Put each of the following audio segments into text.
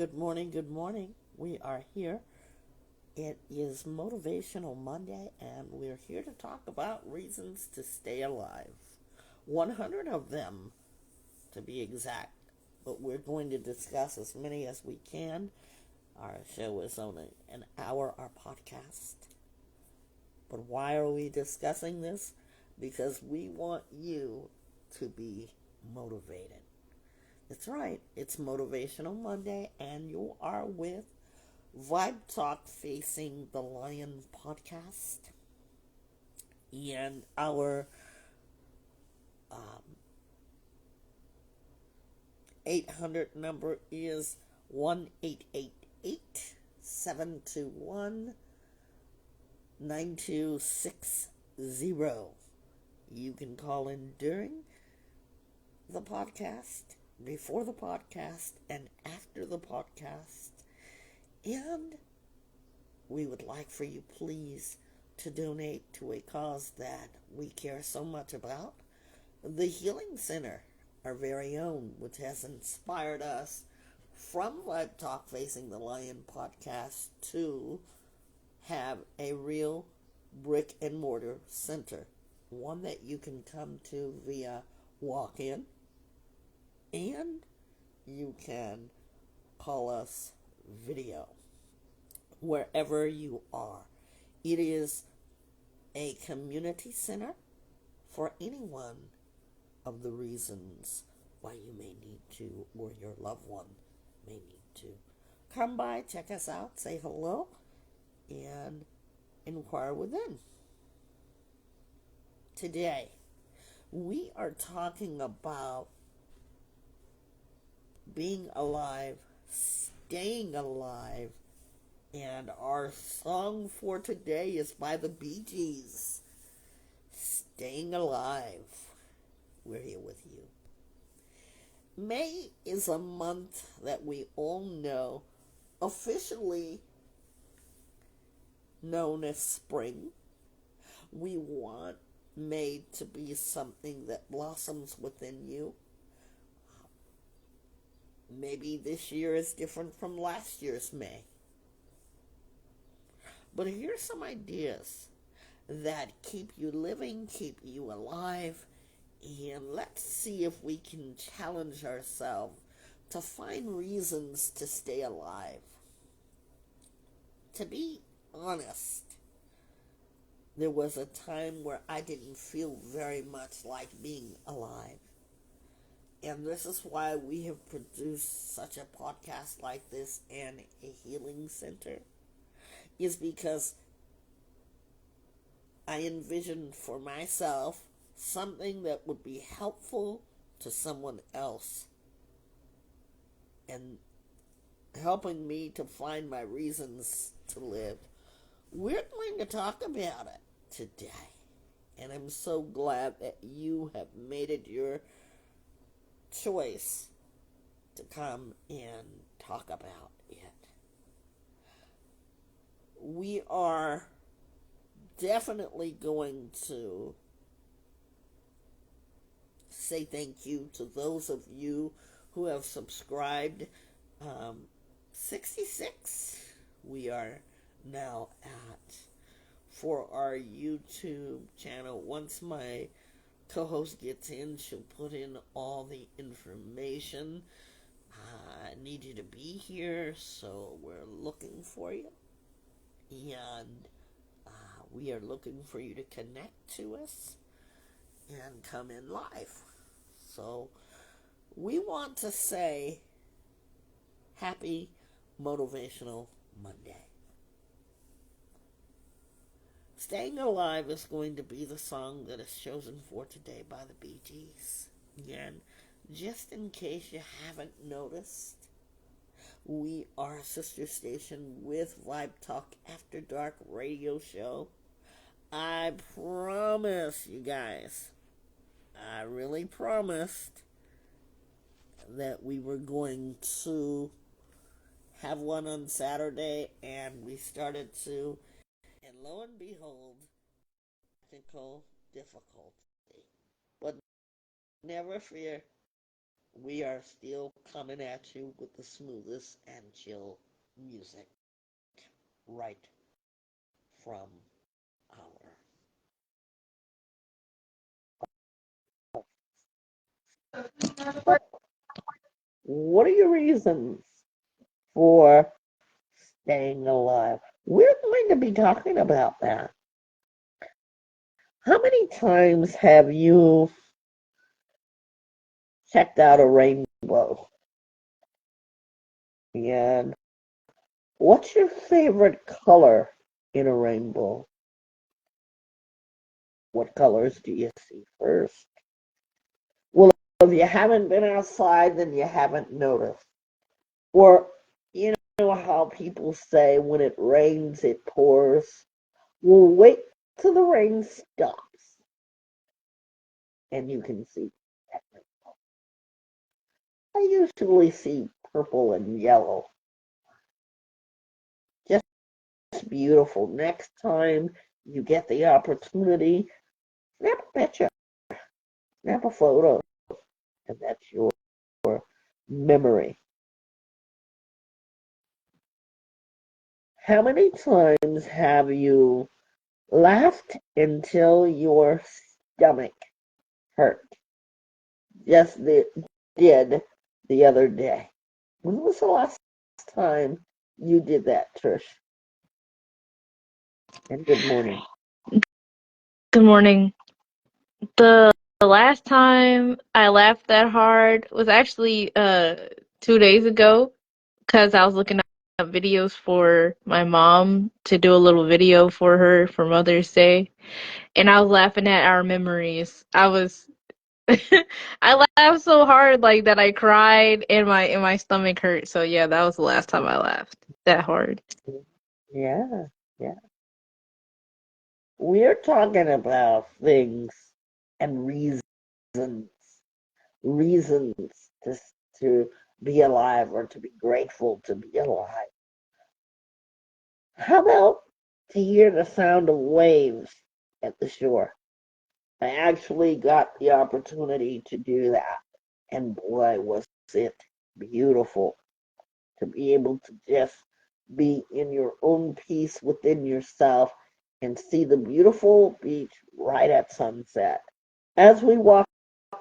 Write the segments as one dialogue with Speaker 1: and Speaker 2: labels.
Speaker 1: good morning, good morning. We are here. It is Motivational Monday, and we're here to talk about reasons to stay alive. 100 of them, to be exact, but we're going to discuss as many as we can. Our show is only an hour, our podcast. But why are we discussing this? Because we want you to be motivated. That's right, it's Motivational Monday, and you are with Vibe Talk Facing the Lion podcast. And our 800 number is 1-888-721-9260. You can call in during the podcast, before the podcast, and after the podcast. And we would like for you, please, to donate to a cause that we care so much about. The Healing Center, our very own, which has inspired us from Vibe Talk Facing the Lion podcast to have a real brick and mortar center. One that you can come to via walk-in, and you can call us video wherever you are. It is a community center for any one of the reasons why you may need to, or your loved one may need to. Come by, check us out, say hello, and inquire within. Today, we are talking about being alive, staying alive, and our song for today is by the Bee Gees, Staying Alive. We're here with you. May is a month that we all know, officially known as spring. We want May to be something that blossoms within you. Maybe this year is different from last year's May. But here's some ideas that keep you living, keep you alive, and let's see if we can challenge ourselves to find reasons to stay alive. To be honest, there was a time where I didn't feel very much like being alive. And this is why we have produced such a podcast like this and a healing center, is because I envisioned for myself something that would be helpful to someone else and helping me to find my reasons to live. We're going to talk about it today, and I'm so glad that you have made it your choice to come and talk about it. We are definitely going to say thank you to those of you who have subscribed. 66 we are now at for our YouTube channel. Once my co-host gets in, she'll put in all the information. I need you to be here, so we're looking for you. And we are looking for you to connect to us and come in live. So we want to say happy Motivational Monday. Staying Alive is going to be the song that is chosen for today by the Bee Gees. And just in case you haven't noticed, we are a sister station with Vibe Talk After Dark radio show. I promise you guys, I really promised that we were going to have one on Saturday, and we started to, and lo and behold, technical difficulty. But never fear, We are still coming at you with the smoothest and chill music right from our. What are your reasons for staying alive? We're going to be talking about that. How many times have you checked out a rainbow? And what's your favorite color in a rainbow? What colors do you see first? Well, if you haven't been outside, then you haven't noticed. Or, you know how people say when it rains, it pours? Well, wait till the rain stops and you can see that rainbow. I usually see purple and yellow. Just beautiful. Next time you get the opportunity, snap a picture, snap a photo, and that's your memory. How many times have you laughed until your stomach hurt? Just did the other day. When was the last time you did that, Trish? And good morning.
Speaker 2: Good morning. The last time I laughed that hard was actually 2 days ago because I was looking at videos for my mom to do a little video for her for Mother's Day, and I was laughing at our memories. I laughed so hard like that I cried and my stomach hurt. So yeah, that was the last time I laughed that hard.
Speaker 1: Yeah, yeah. We're talking about things and reasons to be alive or to be grateful to be alive. How about to hear the sound of waves at the shore? I actually got the opportunity to do that, and boy, was it beautiful to be able to just be in your own peace within yourself and see the beautiful beach right at sunset. As we walked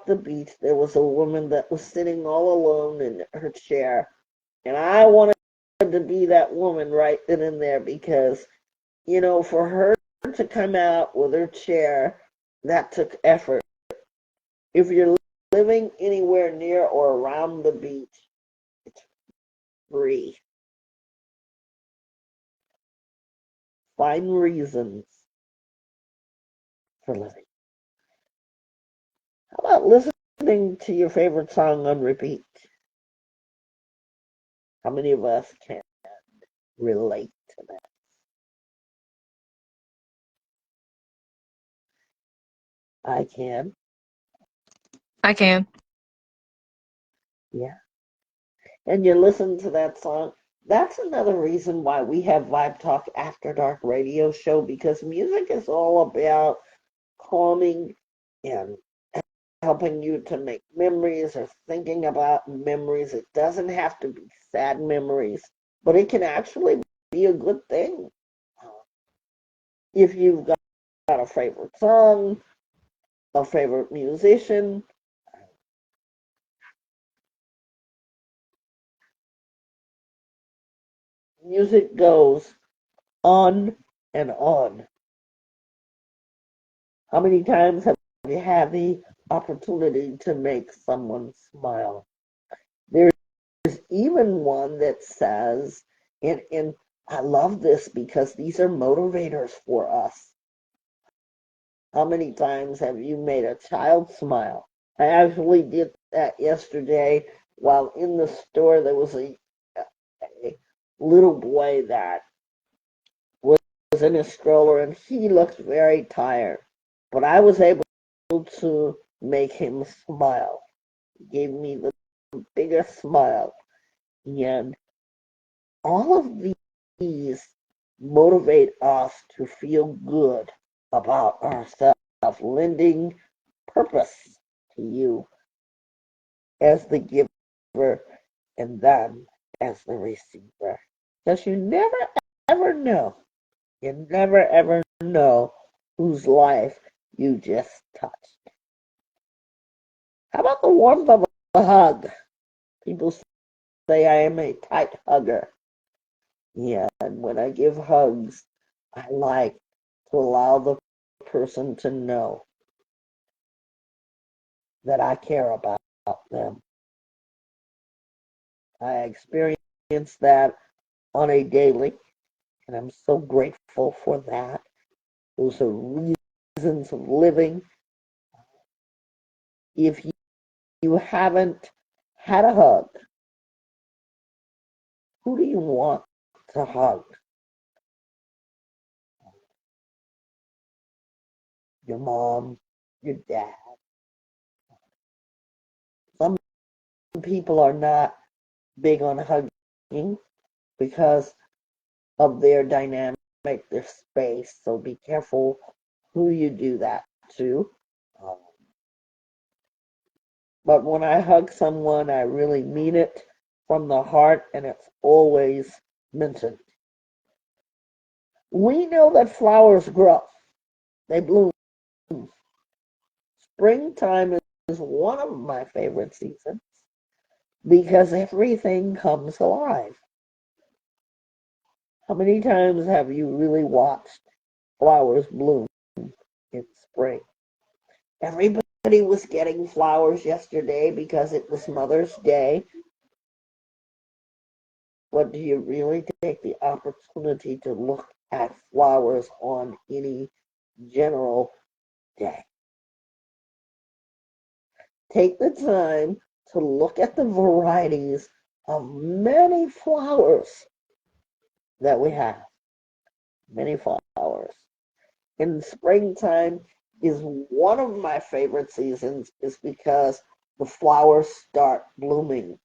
Speaker 1: the beach, there was a woman that was sitting all alone in her chair, and I wanted to be that woman right then and there because, for her to come out with her chair, that took effort. If you're living anywhere near or around the beach, it's free. Find reasons for living. How about listening to your favorite song on repeat? How many of us can relate to that? I can.
Speaker 2: I can.
Speaker 1: Yeah. And you listen to that song. That's another reason why we have Vibe Talk After Dark radio show because music is all about calming and helping you to make memories or thinking about memories. It doesn't have to be sad memories, but it can actually be a good thing. If you've got a favorite song, a favorite musician, music goes on and on. How many times have you had the opportunity to make someone smile? There's even one that says, and I love this because these are motivators for us. How many times have you made a child smile? I actually did that yesterday while in the store. There was a little boy that was in a stroller and he looked very tired, but I was able to make him smile. He gave me the biggest smile. And all of these motivate us to feel good about ourselves, lending purpose to you as the giver and them as the receiver. Because you never ever know. You never ever know whose life you just touched. How about the warmth of a hug? People say I am a tight hugger. Yeah, and when I give hugs, I like to allow the person to know that I care about them. I experience that on a daily, and I'm so grateful for that. Those are reasons of living. If you haven't had a hug, who do you want to hug? Your mom, your dad. Some people are not big on hugging because of their dynamic, their space. So be careful who you do that to. Um, but when I hug someone, I really mean it from the heart, and it's always mentioned. We know that flowers grow, they bloom. Springtime is one of my favorite seasons because everything comes alive. How many times have you really watched flowers bloom in spring? Everybody was getting flowers yesterday because it was Mother's Day. But do you really take the opportunity to look at flowers on any general day? Take the time to look at the varieties of many flowers that we have. Many flowers. In springtime is one of my favorite seasons is because the flowers start blooming.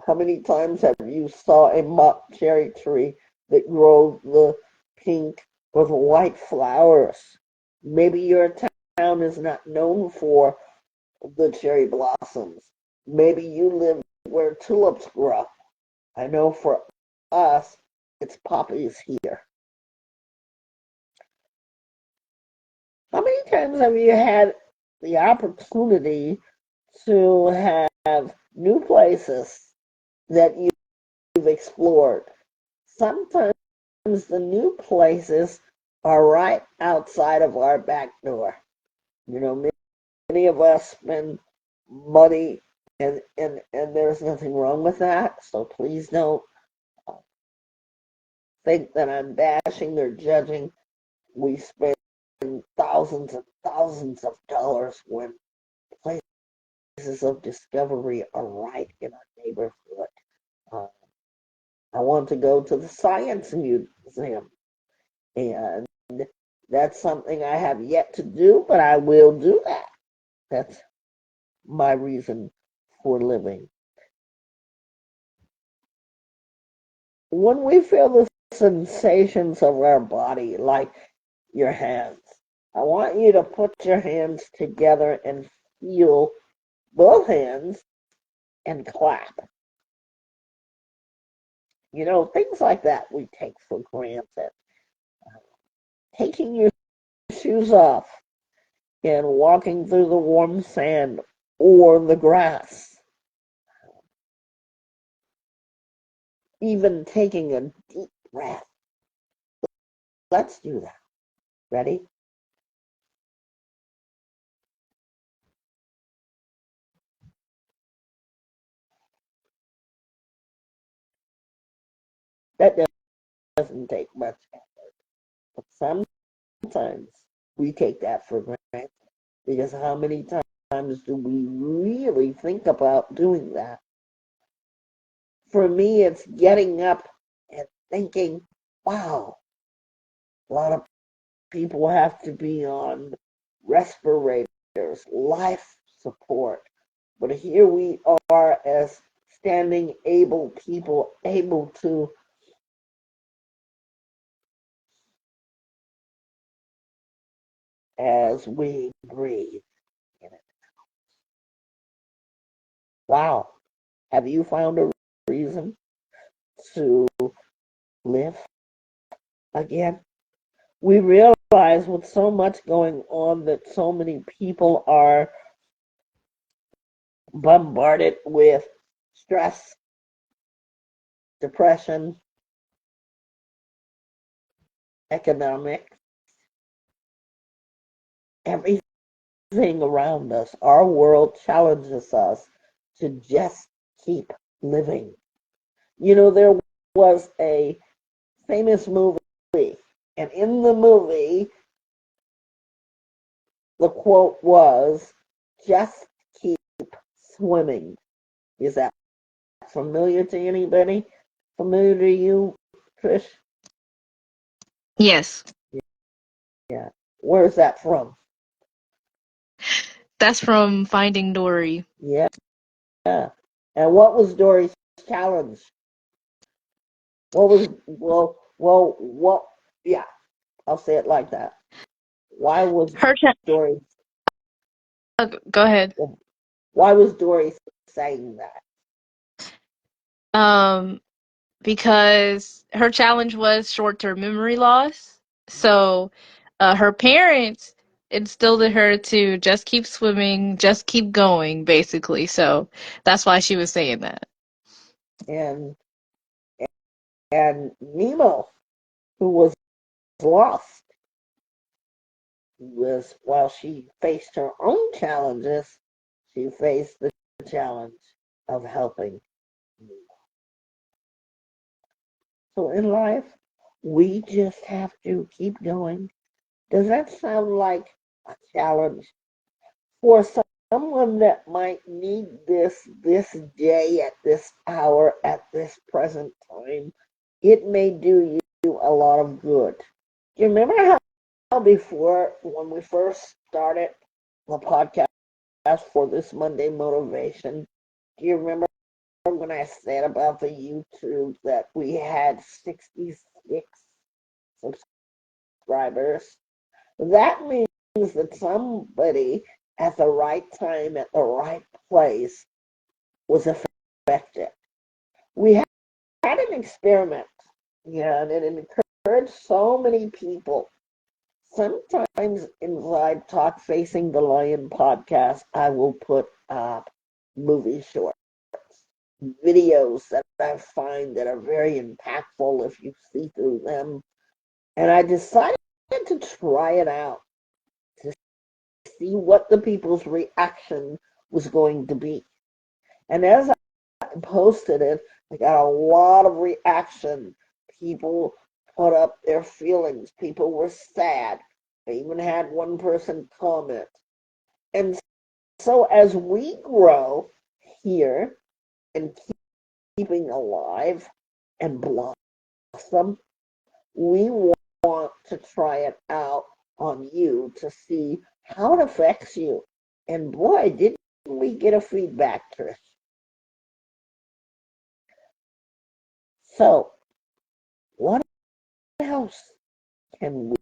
Speaker 1: How many times have you saw a mock cherry tree that grows the pink or the white flowers? Maybe your town is not known for the cherry blossoms. Maybe you live where tulips grow. I know for us, it's poppies here. How many times have you had the opportunity to have new places that you've explored? Sometimes the new places are right outside of our back door. You know, many of us spend money, and there's nothing wrong with that. So please don't think that I'm bashing or judging. We spend thousands and thousands of dollars when places of discovery are right in our neighborhood. Uh, I want to go to the Science Museum, and that's something I have yet to do, but I will do that. That's my reason for living. When we feel the sensations of our body, like your hands, I want you to put your hands together and feel both hands and clap. You know, things like that we take for granted. Taking your shoes off and walking through the warm sand or the grass. Even taking a deep breath. Let's do that. Ready? That doesn't take much effort. But sometimes we take that for granted. Because how many times do we really think about doing that? For me, it's getting up and thinking, wow, a lot of people have to be on respirators, life support. But here we are as standing able people, able to as we breathe in it. Wow. Have you found a reason to live again? We realize with so much going on that so many people are bombarded with stress, depression, economic, everything around us. Our world challenges us to just keep living. You know, there was a famous movie, and in the movie, the quote was, just keep swimming. Is that familiar to anybody? Familiar to you, Trish?
Speaker 2: Yes,
Speaker 1: Yeah. Where's that from?
Speaker 2: that's from Finding Dory.
Speaker 1: Yeah. And what was Dory's challenge? What was, what, yeah, I'll say it like that. Why was
Speaker 2: Her cha-
Speaker 1: Dory,
Speaker 2: Go ahead.
Speaker 1: why was Dory saying that?
Speaker 2: Um, because her challenge was short-term memory loss. So, her parents instilled in her to just keep swimming, just keep going, basically. So that's why she was saying that.
Speaker 1: And and Nemo, who was lost, was while she faced her own challenges, she faced the challenge of helping Nemo. So in life, we just have to keep going. Does that sound like a challenge for someone that might need this day at this hour at this present time? It may do you a lot of good. Do you remember how before when we first started the podcast for this Monday motivation, do you remember when I said about the YouTube that we had 66 subscribers? That means that somebody at the right time, at the right place, was affected. We had an experiment, yeah, and it encouraged so many people. Sometimes in Vibe Talk Facing the Lion podcast, I will put up movie shorts, videos that I find that are very impactful if you see through them. And I decided to try it out to see what the people's reaction was going to be. And as I posted it, I got a lot of reaction. People put up their feelings. People were sad. I even had one person comment. And so as we grow here and keeping alive and blossom, we want to try it out on you to see how it affects you. And boy, didn't we get a feedback, Trish. So, what else can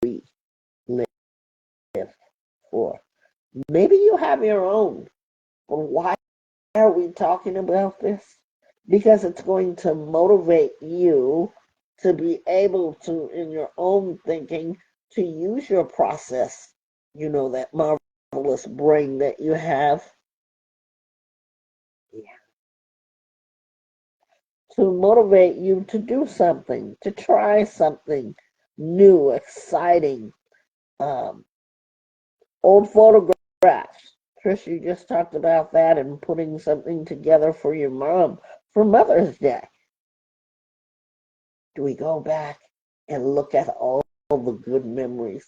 Speaker 1: we live for? Maybe you have your own. But why are we talking about this? Because it's going to motivate you to be able to, in your own thinking, to use your process, you know, that marvelous brain that you have, to motivate you to do something, to try something new, exciting. Um, Old photographs. Trish, you just talked about that and putting something together for your mom for Mother's Day. Do we go back and look at all the good memories?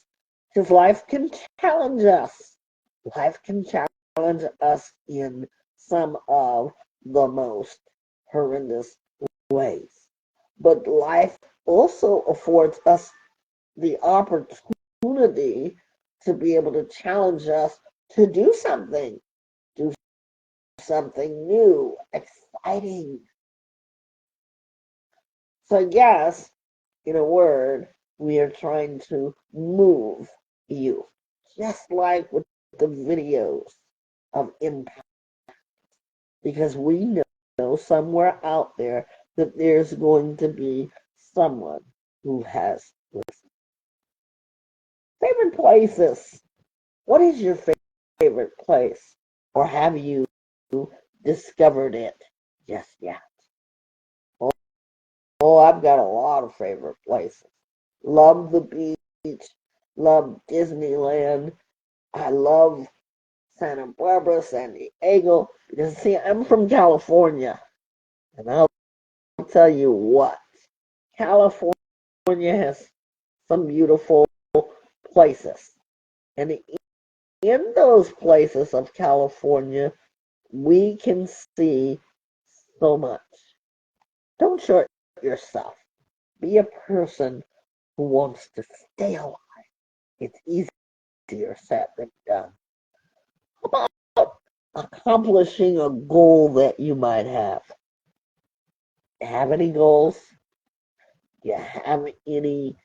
Speaker 1: Because life can challenge us. Life can challenge us in some of the most horrendous ways. But life also affords us the opportunity to be able to challenge us to do something new, exciting. So, yes, in a word, we are trying to move you, just like with the videos of impact. because we know somewhere out there that there's going to be someone who has listened. Favorite places. What is your favorite place? Or have you discovered it just yet? Oh, I've got a lot of favorite places. Love the beach, love Disneyland. I love Santa Barbara, San Diego. Because, see, I'm from California. And I'll tell you what, California has some beautiful places. And in those places of California, we can see so much. Don't short yourself. Be a person who wants to stay alive. It's easier said than done. How about accomplishing a goal that you might have? Have any goals? Do you have any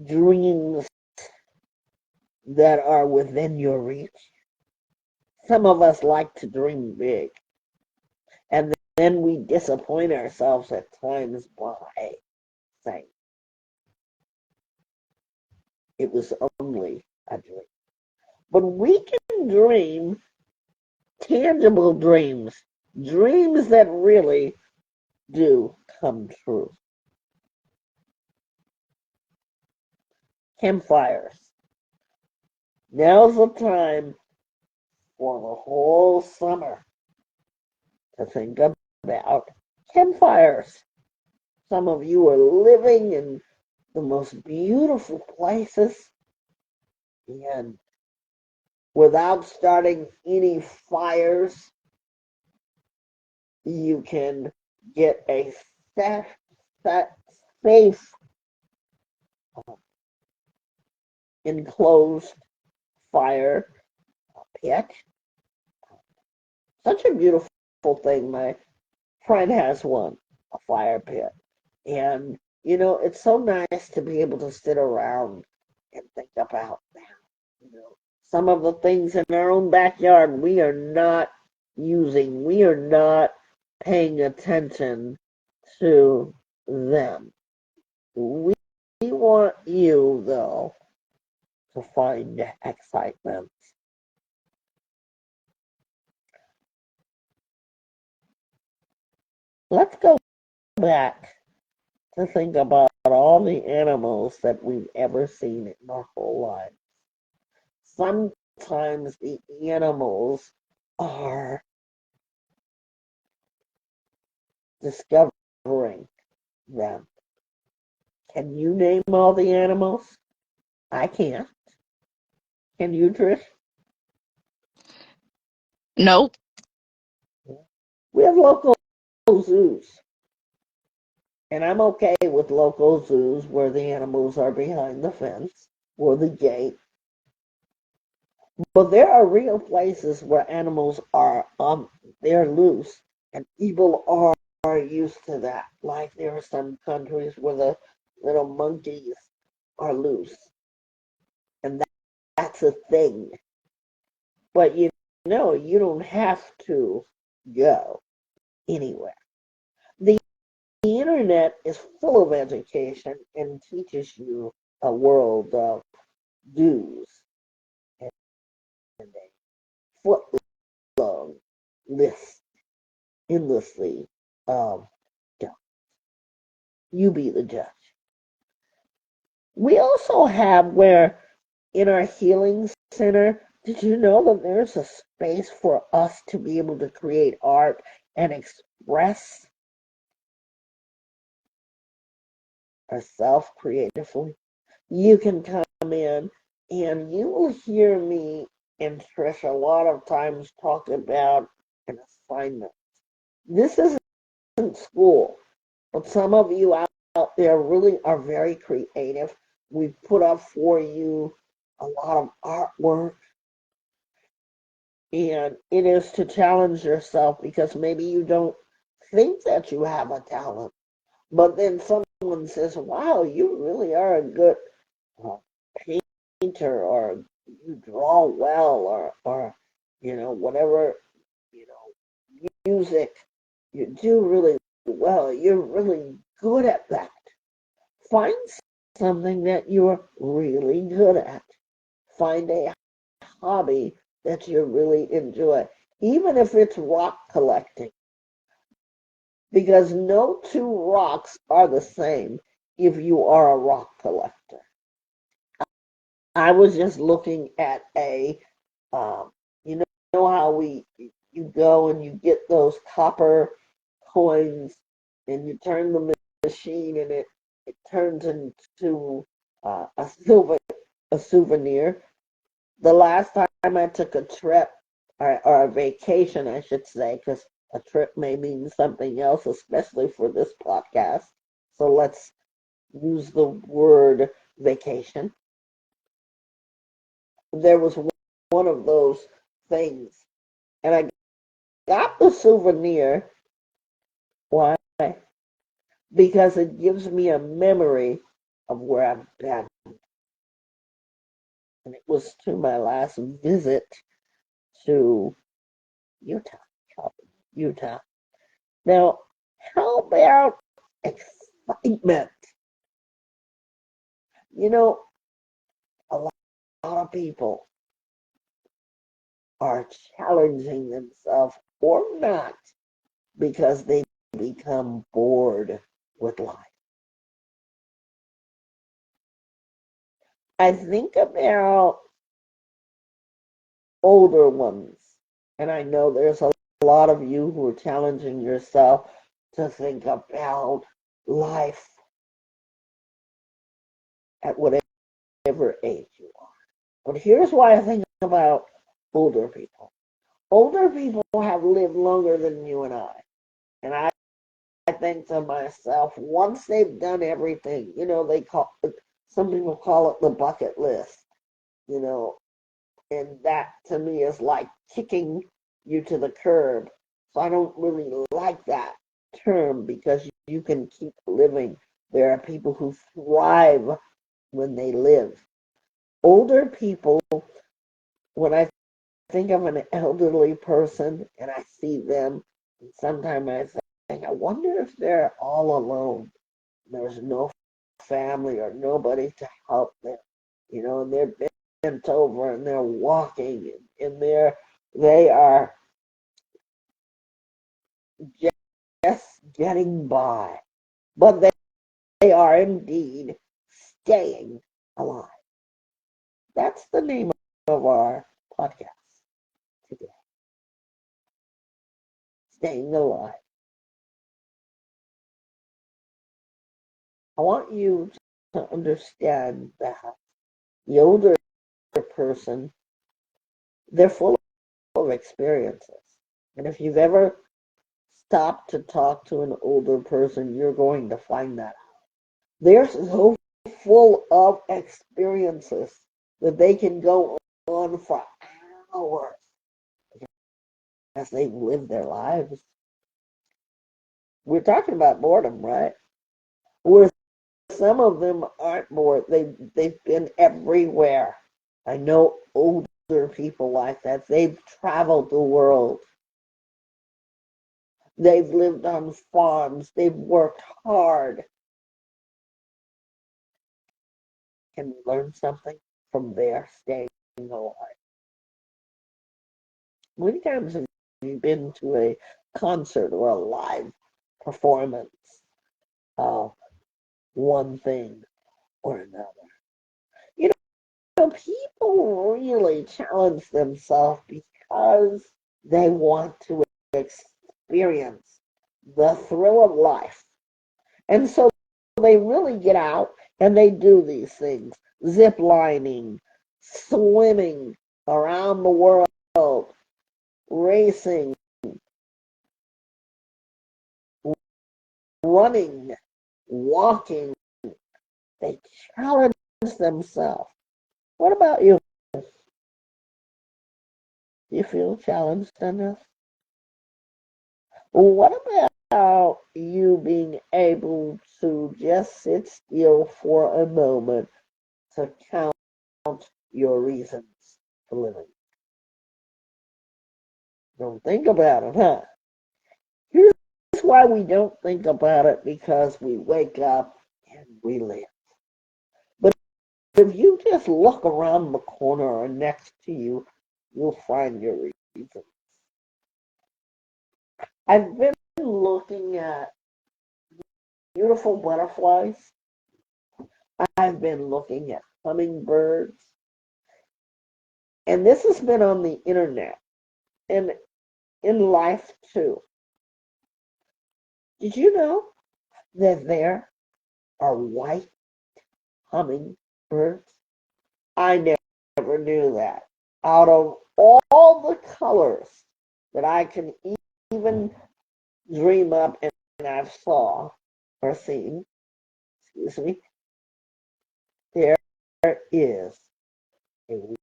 Speaker 1: dreams that are within your reach? Some of us like to dream big, and then we disappoint ourselves at times by saying it was only a dream. But we can dream tangible dreams, dreams that really do come true. Campfires. Now's the time for the whole summer to think about campfires. Some of you are living in the most beautiful places, and without starting any fires, you can get a safe, safe enclosed fire pit. Such a beautiful thing. My friend has one, a fire pit. And, it's so nice to be able to sit around and think about that. Some of the things in our own backyard we are not using, we are not paying attention to them. We want you, though, to find excitement. Let's go back to think about all the animals that we've ever seen in our whole lives. Sometimes the animals are discovering them. Can you name all the animals? I can't. Can you, Trish?
Speaker 2: Nope.
Speaker 1: We have local zoos. And I'm okay with local zoos where the animals are behind the fence or the gate. But there are real places where animals are they're loose, and people are used to that. Like there are some countries where the little monkeys are loose, and that's a thing. But you don't have to go anywhere. The internet is full of education and teaches you a world of do's and a foot long list endlessly of don't. You be the judge. We also have where in our healing center, did you know that there's a space for us to be able to create art and express ourselves creatively? You can come in and you will hear me and Trish a lot of times talk about an assignment. This isn't school, but some of you out there really are very creative. We've put up for you a lot of artwork, and it is to challenge yourself because maybe you don't think that you have a talent, but then someone says, wow, you really are a good uh, painter, or you draw well, or whatever, music, you do really well. You're really good at that. Find something that you're really good at. Find a hobby that you really enjoy, even if it's rock collecting, because no two rocks are the same if you are a rock collector. I was just looking at you know how you go and you get those copper coins and you turn the machine and it turns into a souvenir. The last time I took a trip or a vacation, I should say, because a trip may mean something else, especially for this podcast. So let's use the word vacation. There was one of those things, and I got the souvenir. Why? Because it gives me a memory of where I've been. And it was to my last visit to Utah. Utah. Now, how about excitement? You know, a lot of people are challenging themselves or not because they become bored with life. I think about older ones, and I know there's a lot of you who are challenging yourself to think about life at whatever age you are. But here's why I think about older people. Older people have lived longer than you and I. And I think to myself, once they've done everything, some people call it the bucket list, you know, and that to me is like kicking you to the curb. So I don't really like that term because you can keep living. There are people who thrive when they live. Older people, when I think of an elderly person and I see them, and sometimes I think, I wonder if they're all alone. There's no family or nobody to help them, and they're bent over and they're walking and they are just getting by, but they are indeed staying alive. That's the name of our podcast today, Staying Alive. I want you to understand that the older person, they're full of experiences. And if you've ever stopped to talk to an older person, you're going to find that out. They're so full of experiences that they can go on for hours as they live their lives. We're talking about boredom, right? Where some of them aren't bored. They've been everywhere. I know older people like that. They've traveled the world. They've lived on farms. They've worked hard. Can we learn something from their staying alive? Many times have you been to a concert or a live performance of one thing or another? You people really challenge themselves because they want to experience the thrill of life. And so they really get out and they do these things: zip lining, swimming around the world, racing, running, walking. They challenge themselves. What about you? Do you feel challenged enough? What about you being able to just sit still for a moment to count your reasons for living? Don't think about it, huh? Here's why we don't think about it, because we wake up and we live. But if you just look around the corner or next to you, you'll find your reason. I've been looking at beautiful butterflies. I've been looking at hummingbirds. And this has been on the internet and in life too. Did you know that there are white hummingbirds? I never knew that. Out of all the colors that I can even dream up and I've saw or seen, excuse me, there is a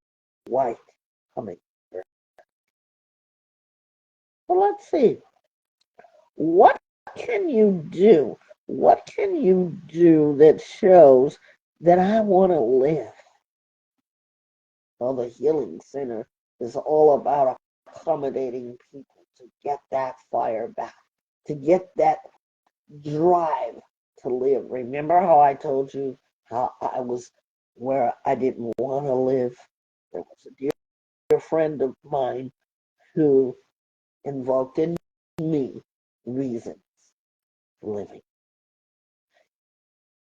Speaker 1: white hummingbird. Well, let's see. What can you do? What can you do that shows that I want to live? Well, the Healing Center is all about accommodating people to get that fire back, to get that drive to live. Remember how I told you how I was where I didn't want to live? There was a dear friend of mine who invoked in me reasons for living.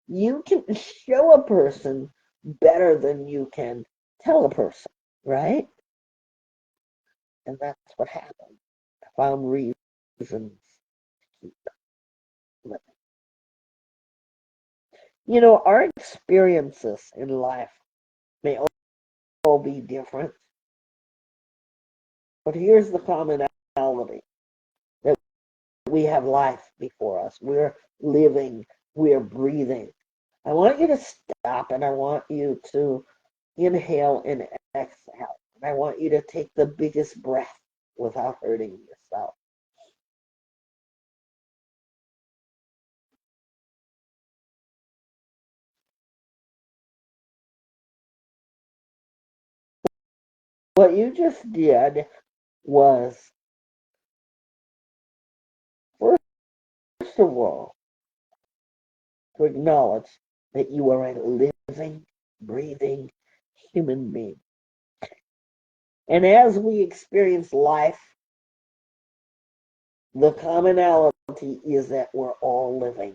Speaker 1: You can show a person better than you can tell a person, right? And that's what happened. I found reasons to keep living. You know, our experiences in life may all be different, but here's the commonality, that we have life before us. We're living, we're breathing. I want you to stop and I want you to inhale and exhale. And I want you to take the biggest breath without hurting yourself. What you just did was, first of all, to acknowledge that you are a living, breathing human being. And as we experience life, the commonality is that we're all living.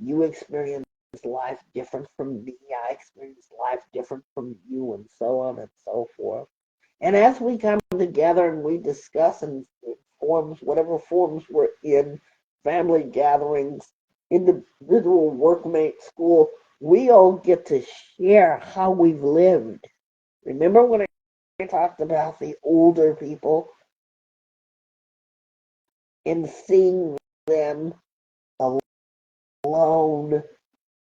Speaker 1: You experience life different from me. I experience life different from you, and so on and so forth. And as we come together and we discuss in forms, whatever forms we're in, family gatherings, individual workmate, school, we all get to share how we've lived. Remember when I talked about the older people and seeing them alone,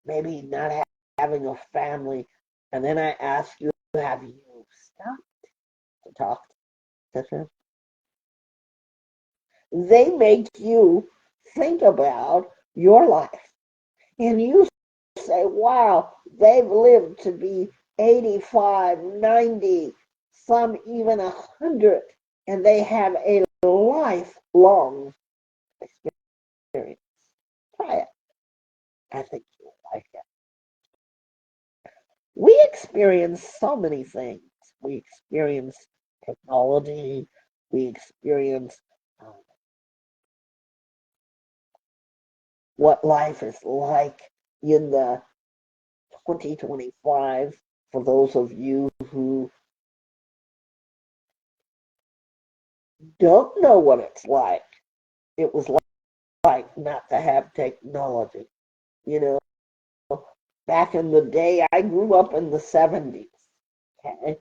Speaker 1: maybe not having a family, and then I asked you, have you stopped to talk to them? They make you think about your life. And you say, wow, they've lived to be 85, 90, some even 100, and they have a lifelong experience. Try it. I think you'll like it. We experience so many things. We experience technology. We experience what life is like in the 2025 for those of you who don't know what it's like. It was like not to have technology. You know, back in the day, I grew up in the 70s. Okay?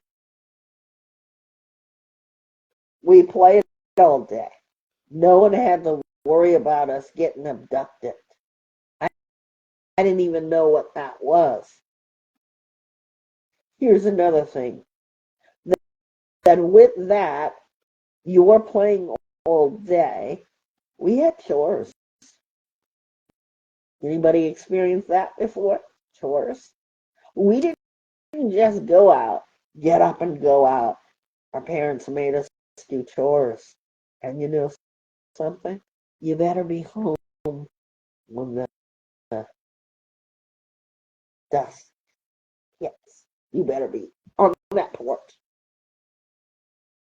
Speaker 1: We played all day. No one had to worry about us getting abducted. I didn't even know what that was. Here's another thing, that with that, you were playing all day. We had chores. Anybody experienced that before? Chores. We didn't just go out, get up and go out. Our parents made us do chores. And you know something? You better be home when the dust hits. You better be on that porch.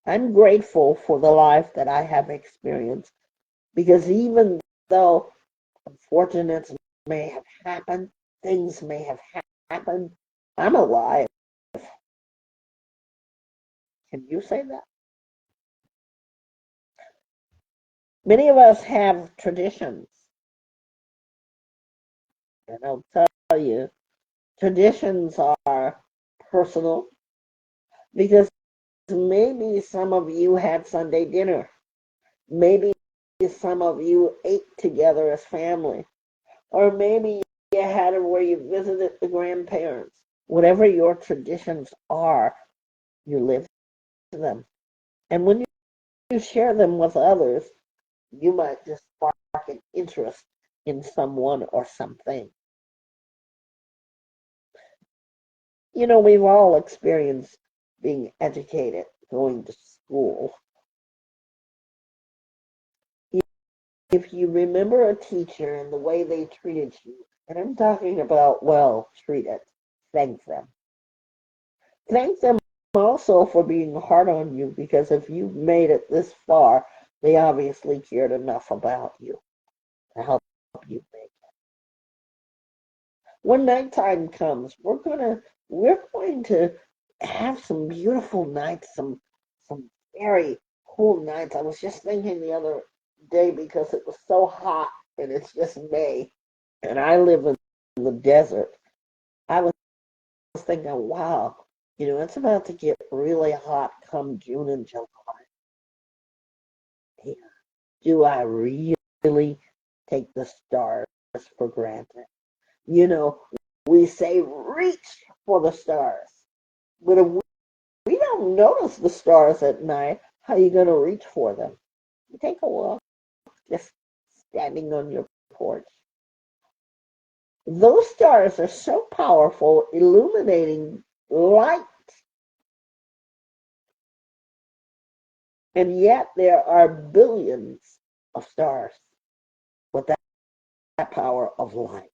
Speaker 1: I'm grateful for the life that I have experienced because even though unfortunates may have happened, things may have happened, I'm alive. Can you say that? Many of us have traditions, and I'll tell you, traditions are personal because maybe some of you had Sunday dinner. Maybe some of you ate together as family. Or maybe you had it where you visited the grandparents. Whatever your traditions are, you live them. And when you share them with others, you might just spark an interest in someone or something. You know, we've all experienced being educated, going to school. If you remember a teacher and the way they treated you, and I'm talking about well treated, thank them. Thank them also for being hard on you because if you've made it this far, they obviously cared enough about you to help you make it. When nighttime comes, we're going to have some beautiful nights, some very cool nights. I was just thinking the other day because it was so hot and it's just May and I live in the desert. I was thinking, wow, it's about to get really hot come June and July. Yeah. Do I really take the stars for granted? You know, we say reach for the stars, but if we don't notice the stars at night, how are you going to reach for them? You take a walk, just standing on your porch. Those stars are so powerful, illuminating light, and yet there are billions of stars with that power of light.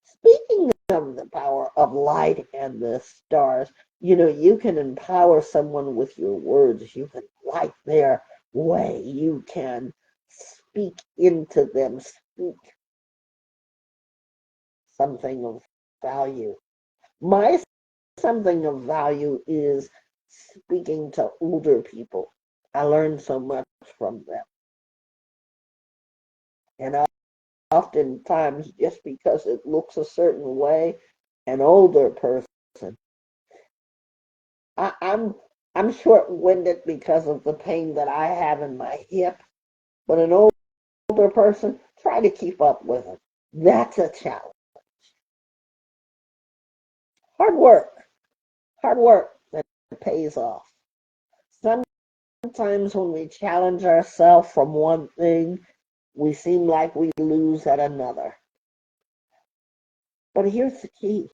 Speaker 1: Speaking of the power of light and the stars, you can empower someone with your words. You can light their way. You can speak into them, speak something of value. My something of value is speaking to older people. I learned so much from them. And oftentimes, just because it looks a certain way, an older person, I'm short-winded because of the pain that I have in my hip, but an older person, try to keep up with them. That's a challenge. Hard work, hard work that pays off. Sometimes when we challenge ourselves from one thing, we seem like we lose at another. But here's the key.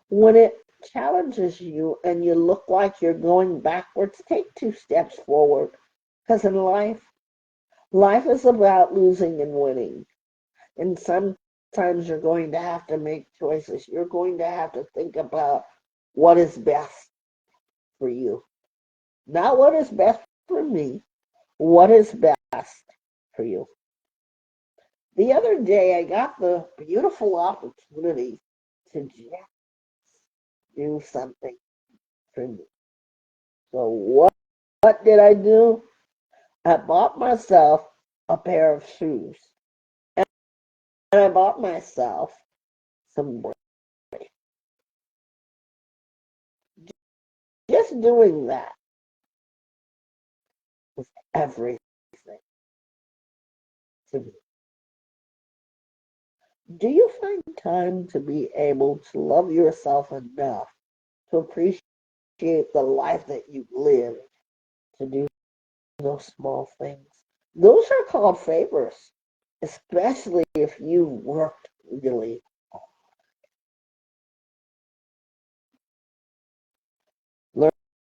Speaker 1: When it challenges you and you look like you're going backwards, take 2 steps forward. Because in life is about losing and winning. And sometimes you're going to have to make choices. You're going to have to think about what is best for you. Not what is best for me, what is best for you. The other day, I got the beautiful opportunity to just do something for me. So what did I do? I bought myself a pair of shoes. And I bought myself some bread. Just doing that was everything to me. Do you find time to be able to love yourself enough to appreciate the life that you live, to do those small things? Those are called favors, especially if you worked really hard.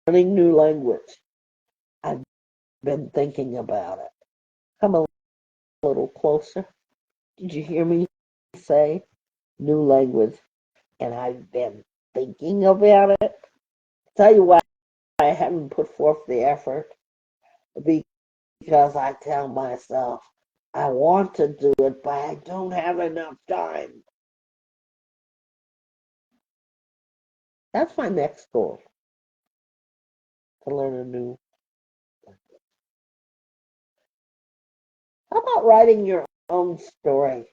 Speaker 1: Learning new language. I've been thinking about it. Come little closer. Did you hear me say new language? And I've been thinking about it. Tell you why I haven't put forth the effort, because I tell myself I want to do it, but I don't have enough time. That's my next goal, to learn a new language. How about writing your own story?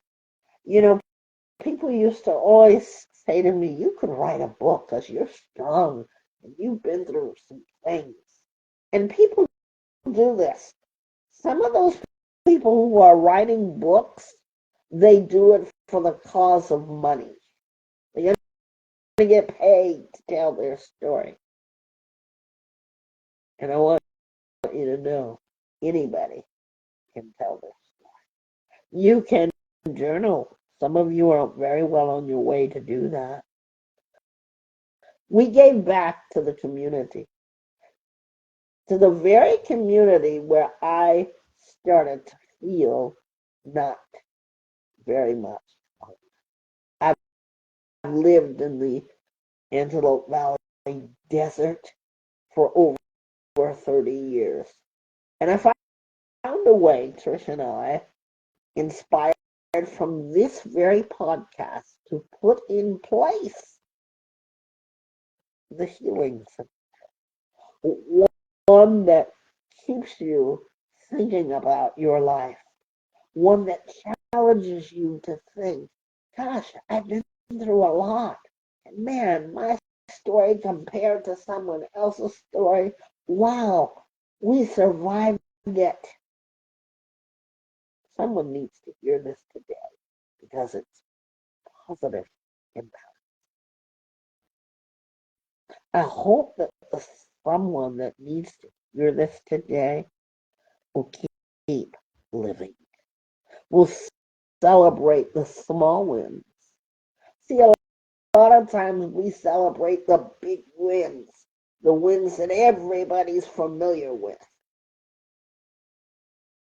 Speaker 1: You know, people used to always say to me, you could write a book because you're strong and you've been through some things. And people do this. Some of those people who are writing books, they do it for the cause of money. They're going to get paid to tell their story. And I want you to know, anybody can tell their story. You can journal. Some of you are very well on your way to do that. We gave back to the community, to the very community where I started to feel not very much. I've lived in the Antelope Valley Desert for over 30 years. And I found a way, Trish and I, inspired from this very podcast, to put in place the healing center. One that keeps you thinking about your life. One that challenges you to think, gosh, I've been through a lot. And man, my story compared to someone else's story, wow, we survived it. Someone needs to hear this today because it's positive impact. I hope that the someone that needs to hear this today will keep living. Will celebrate the small wins. See, a lot of times we celebrate the big wins, the wins that everybody's familiar with.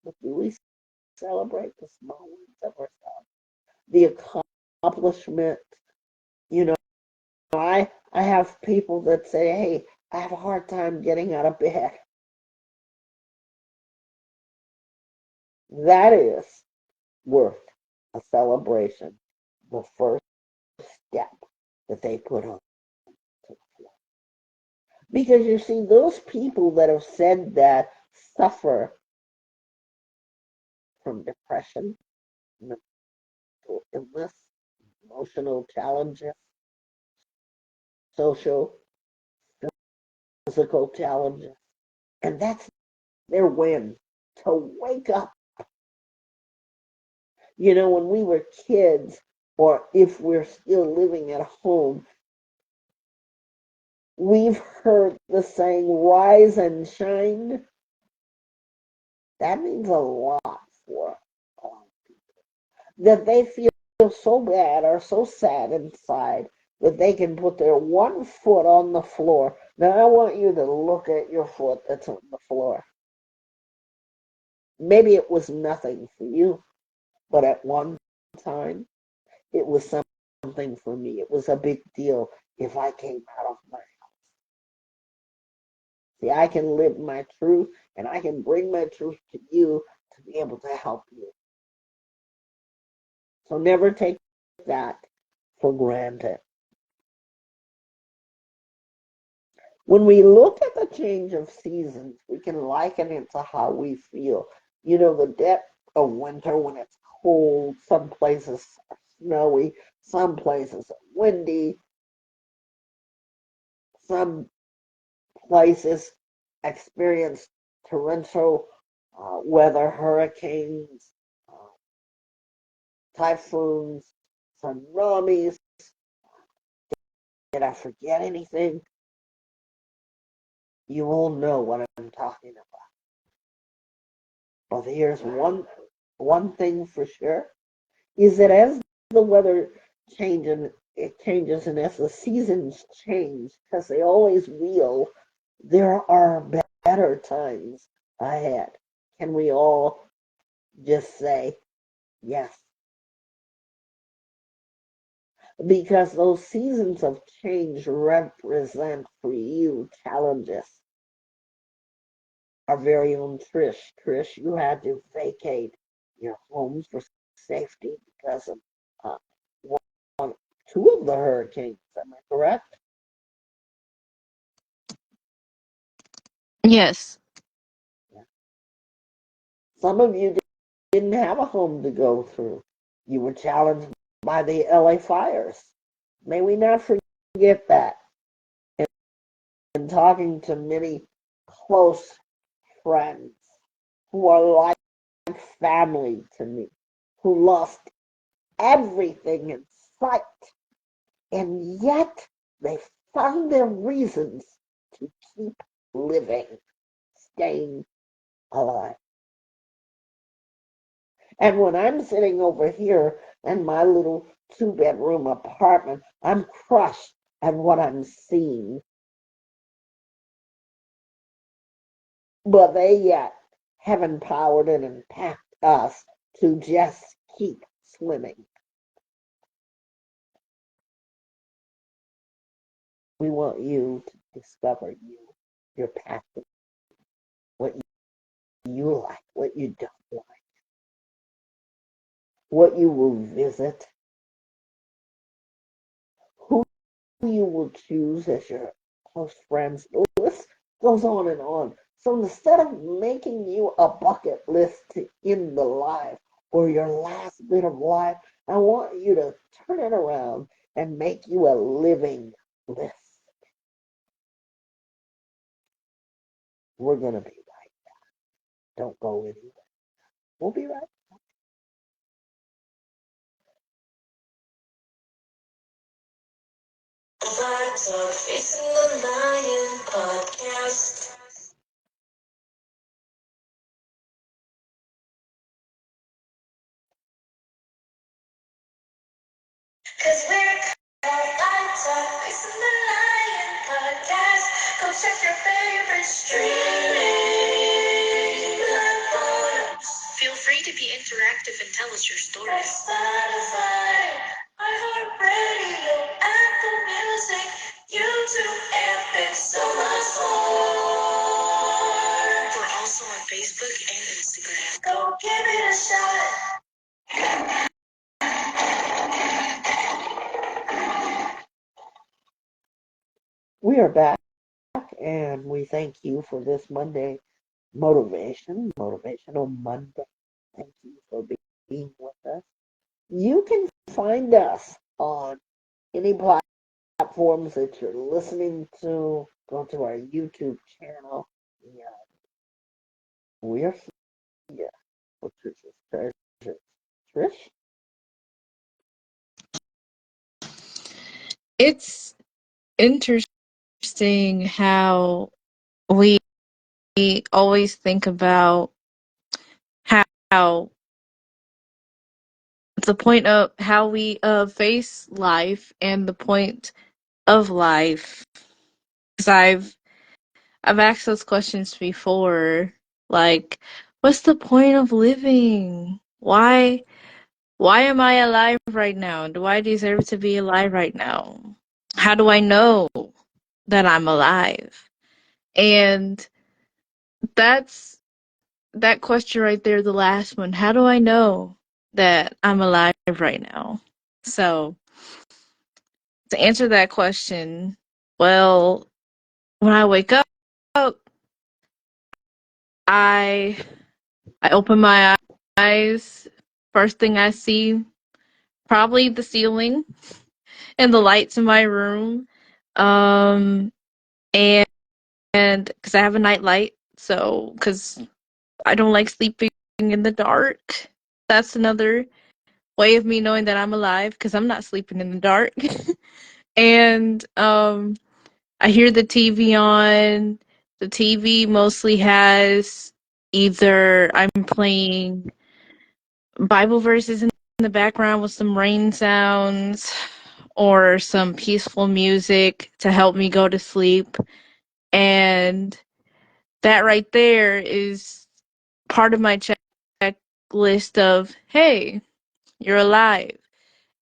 Speaker 1: But do we celebrate the small wins of ourselves? The accomplishment. You know, I have people that say, hey, I have a hard time getting out of bed. That is worth a celebration. The first step that they put on. Because you see, those people that have said that suffer from depression, mental illness, emotional challenges, social, physical challenges. And that's their win, to wake up. You know, when we were kids, or if we're still living at home, we've heard the saying, rise and shine. That means a lot for a lot of people. That they feel so bad or so sad inside that they can put their one foot on the floor. Now, I want you to look at your foot that's on the floor. Maybe it was nothing for you, but at one time, it was something for me. It was a big deal if I came out of my house. See, I can live my truth, and I can bring my truth to you to be able to help you. So never take that for granted. When we look at the change of seasons, we can liken it to how we feel. You know, the depth of winter when it's cold, some places are snowy, some places are windy, some places experience torrential weather, hurricanes, uh, typhoons, tsunamis. Did I forget anything? You all know what I'm talking about. But here's one thing for sure, is that as the weather changes and as the seasons change, because they always will, there are better times ahead. Can we all just say yes. Because those seasons of change represent for you challenges. Our very own Trish. Trish, you had to vacate your home for safety because of uh, one, two of the hurricanes. Am I correct?
Speaker 2: Yes.
Speaker 1: Yeah. Some of you didn't have a home to go through. You were challenged by the LA fires. May we not forget that. And talking to many close friends who are like family to me, who lost everything in sight, and yet they found their reasons to keep living, staying alive. And when I'm sitting over here in my little two-bedroom apartment, I'm crushed at what I'm seeing. But they yet have empowered and impacted us to just keep swimming. We want you to discover you, your passion, what you like, what you don't like, what you will visit, who you will choose as your close friends. The list goes on and on. So instead of making you a bucket list to end the life or your last bit of life, I want you to turn it around and make you a living list. We're going to be right back. Don't go anywhere. We'll be right back. Facing the Lion podcast. Cause we're Facing the Lion podcast. Go check your favorite streaming platforms. Feel free to be interactive and tell us your stories. Spotify, iHeartRadio, Apple Music, YouTube, and so much more. We're also on Facebook and Instagram. Go give it a shot. We are back, and we thank you for this Monday motivational Monday. Thank you for being with us. You can find us on any platforms that you're listening to. Go to our YouTube channel. Yeah, we're here for Trish's Treasures. Trish?
Speaker 2: It's interesting how we always think about how the point of how we face life and the point of life. Because I've asked those questions before, like, what's the point of living? Why am I alive right now? Do I deserve to be alive right now? How do I know that I'm alive? And that's that question right there, the last one. How do I know that I'm alive right now? So, to answer that question, well, when I wake up, I open my eyes. First thing I see, probably the ceiling and the lights in my room. And because I have a night light, so because I don't like sleeping in the dark. That's another way of me knowing that I'm alive because I'm not sleeping in the dark. And I hear the TV on. The TV mostly has either I'm playing Bible verses in the background with some rain sounds or some peaceful music to help me go to sleep. And that right there is part of my checklist checklist of, hey, you're alive,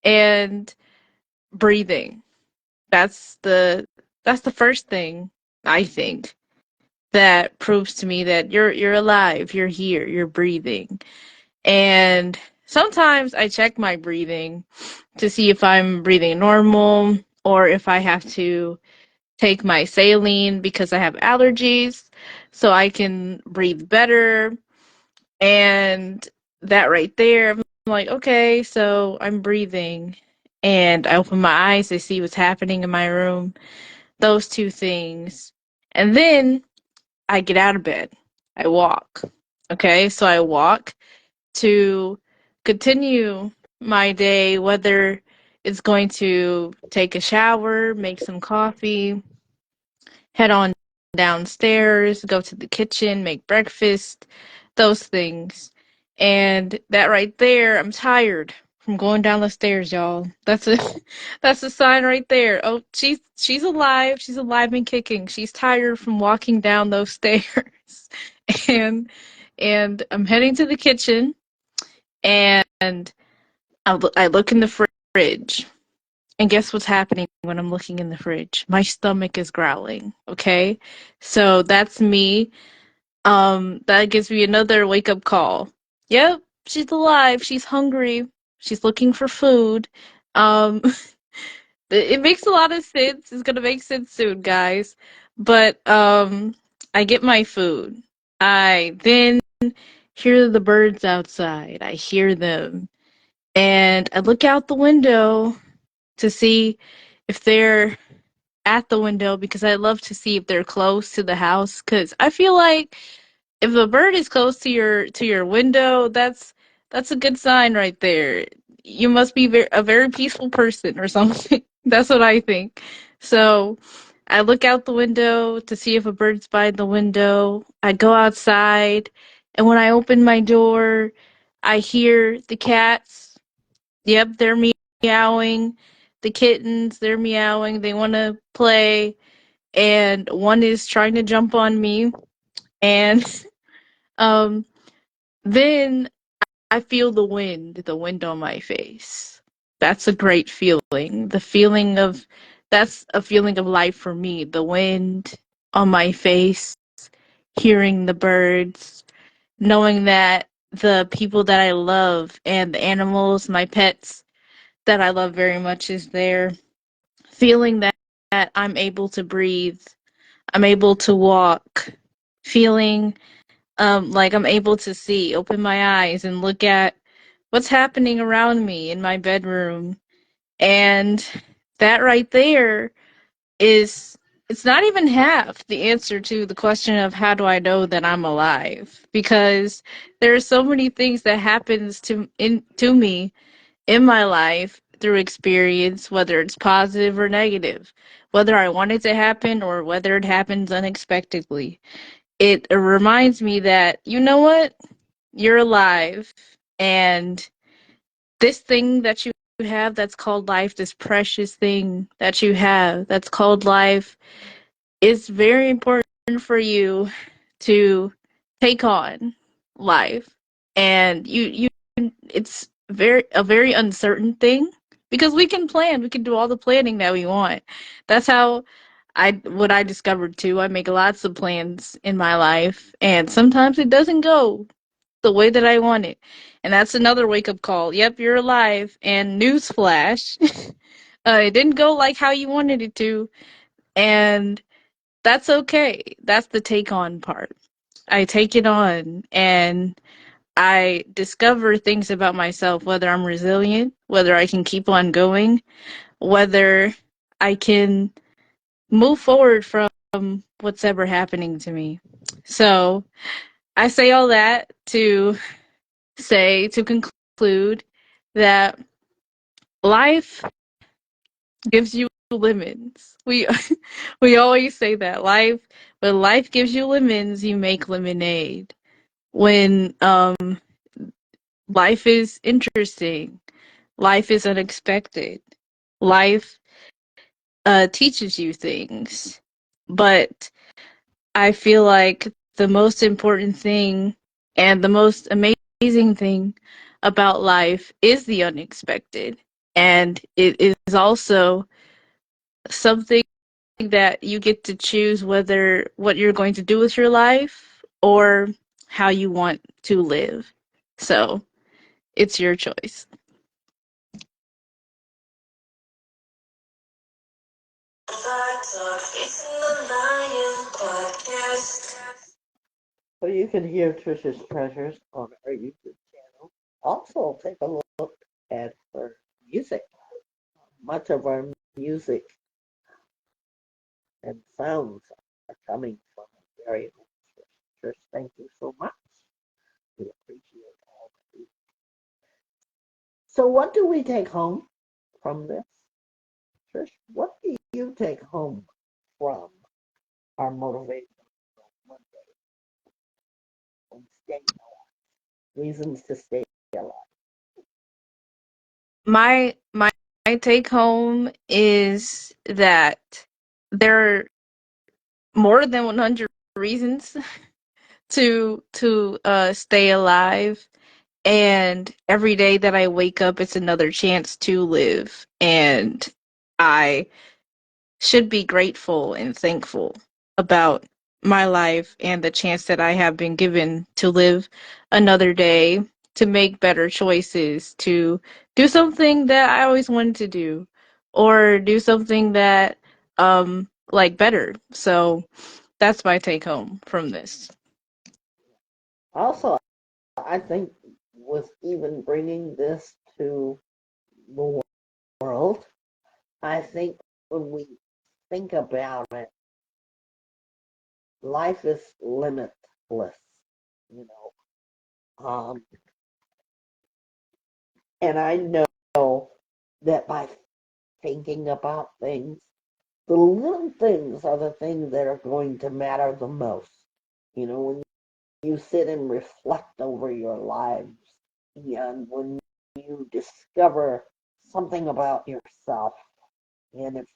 Speaker 2: and breathing. That's the that's the first thing, I think, that proves to me that you're alive, you're here, you're breathing. And sometimes I check my breathing to see if I'm breathing normal or if I have to take my saline because I have allergies so I can breathe better. And that right there, I'm like, okay, so I'm breathing. And I open my eyes to see what's happening in my room. Those two things. And then I get out of bed. I walk. Okay, so I walk to continue my day, whether it's going to take a shower, make some coffee, head on downstairs, go to the kitchen, make breakfast, those things. And that right there, I'm tired from going down the stairs, y'all. That's a that's a sign right there. Oh, she's alive. She's alive and kicking. She's tired from walking down those stairs. and and I'm heading to the kitchen and I look in the fridge. And guess what's happening when I'm looking in the fridge? My stomach is growling, okay? So that's me. That gives me another wake up call. Yep, she's alive. She's hungry. She's looking for food. Um, it makes a lot of sense. It's gonna make sense soon, guys. But I get my food. I then hear the birds outside. I hear them. And I look out the window to see if they're at the window because I love to see if they're close to the house because I feel like if a bird is close to your window, that's a good sign right there. You must be a very peaceful person or something. That's what I think. So I look out the window to see if a bird's by the window. I go outside, and when I open my door, I hear the cats. Yep, they're meowing. The kittens, they're meowing. They want to play, and one is trying to jump on me. And um, then I feel the wind on my face. That's a great feeling. That's a feeling of life for me. The wind on my face, hearing the birds, knowing that the people that I love and the animals, my pets that I love very much is there. Feeling that I'm able to breathe, I'm able to walk, feeling like I'm able to see, open my eyes and look at what's happening around me in my bedroom. And that right there is it's not even half the answer to the question of how do I know that I'm alive, because there are so many things that happens to me in my life through experience, whether it's positive or negative, whether I want it to happen or whether it happens unexpectedly. It reminds me that, you know what? You're alive. And this thing that you have that's called life, this precious thing that you have that's called life, is very important for you to take on life. And you it's very uncertain thing because we can plan, we can do all the planning that we want. That's how I discovered too. I make lots of plans in my life and sometimes it doesn't go the way that I want it. And that's another wake up call. Yep, you're alive. And newsflash, it didn't go like how you wanted it to. And that's okay. That's the take on part. I take it on and I discover things about myself, whether I'm resilient, whether I can keep on going, whether I can move forward from what's ever happening to me. So I say all that to conclude that life gives you lemons. We always say that when life gives you lemons, you make lemonade. When life is interesting, life is unexpected, life teaches you things. But I feel like the most important thing and the most amazing amazing thing about life is the unexpected. And it is also something that you get to choose whether what you're going to do with your life or how you want to live. So it's your choice.
Speaker 1: So you can hear Trisha's treasures on our YouTube channel. Also, take a look at her music. Much of our music and sounds are coming from a very own Trish. Trish, thank you so much. We appreciate all that you. So, what do we take home from this? Trish, what do you take home from our motivational Monday on staying alive? Reasons to stay alive.
Speaker 2: My take home is that there are more than 100 reasons to stay alive, and every day that I wake up it's another chance to live, and I should be grateful and thankful about my life and the chance that I have been given to live another day, to make better choices, to do something that I always wanted to do, or do something that like better. So that's my take home from this.
Speaker 1: Also, I think with even bringing this to the world, I think when we think about it, life is limitless, you know. And I know that by thinking about things, the little things are the things that are going to matter the most. You know, when you sit and reflect over your lives, and when you discover something about yourself and it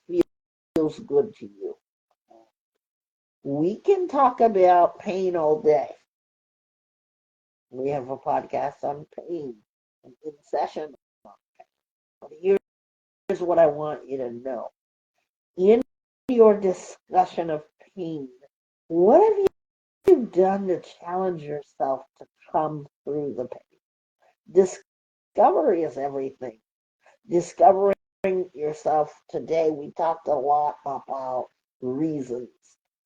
Speaker 1: feels good to you. We can talk about pain all day. We have a podcast on pain, an in session. But here's what I want you to know. In your discussion of pain, what have you done to challenge yourself to come through the pain? Discovery is everything. Discovering yourself today, we talked a lot about reasons,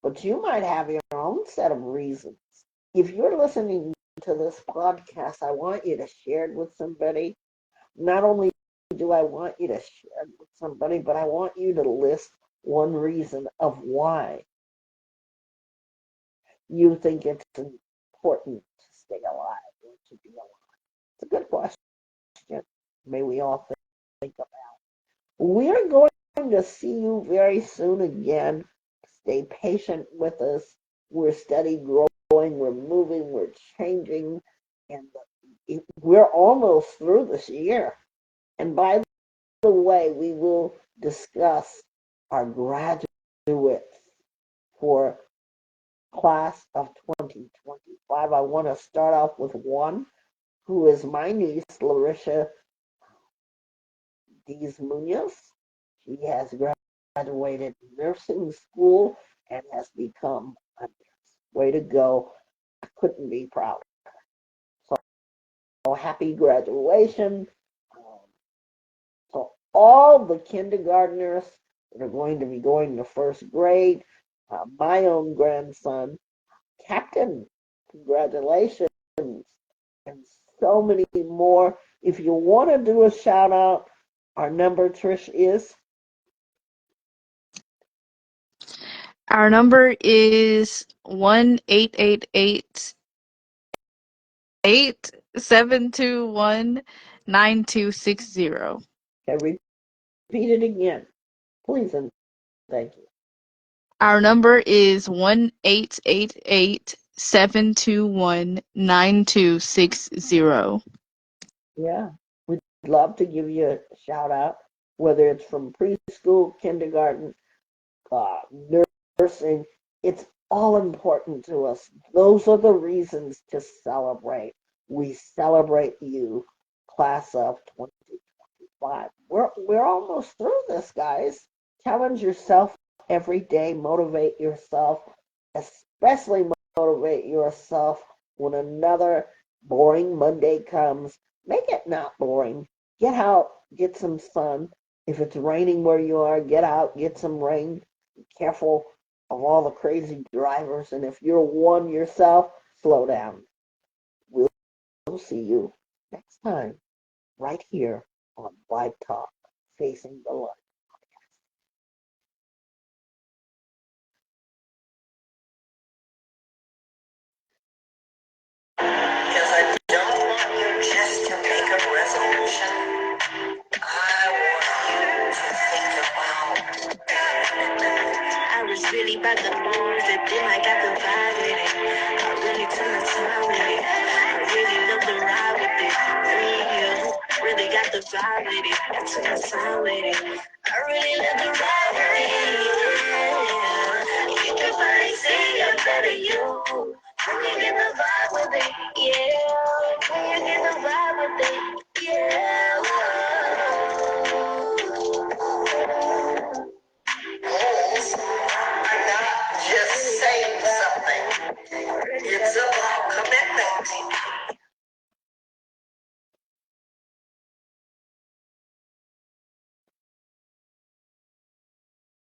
Speaker 1: but you might have your own set of reasons. If you're listening to this podcast, I want you to share it with somebody. Not only do I want you to share it with somebody, but I want you to list one reason of why you think it's important to stay alive or to be alive. It's a good question. May we all think about. We're going to see you very soon again. Stay patient with us. We're steady growing, we're moving, we're changing, and we're almost through this year. And by the way, we will discuss our graduates for class of 2025. I want to start off with one who is my niece, Larisha Diaz Munoz. She has graduated nursing school and has become a nurse. Way to go. I couldn't be prouder. So happy graduation. Um, so all the kindergartners that are going to be going to first grade, my own grandson, Captain, congratulations, and so many more. If you want to do a shout out, our number, Trish, is
Speaker 2: Our number is 1-888-721-9260.
Speaker 1: okay, repeat it again, please, and thank you.
Speaker 2: Our number is 1-888-721-9260.
Speaker 1: Yeah, we'd love to give you a shout out, whether it's from preschool, kindergarten, uh, nursing. It's all important to us. Those are the reasons to celebrate. We celebrate you, class of 2025. We're almost through this, guys. Challenge yourself every day, motivate yourself, especially motivate yourself when another boring Monday comes. Make it not boring. Get out, get some sun. If it's raining where you are, get out, get some rain. Be careful of all the crazy drivers. And if you're one yourself, slow down. We'll see you next time right here on Vibe Talk, Facing the Light. Because I don't want you just to make a resolution. I want you to think about. I was really about the bars, but then I got the vibe with it. I really took my time with it. I really love the ride with it. Yeah, really got the vibe with it. I took my time with it. I really love the ride with it. Yeah. You can finally see a better you.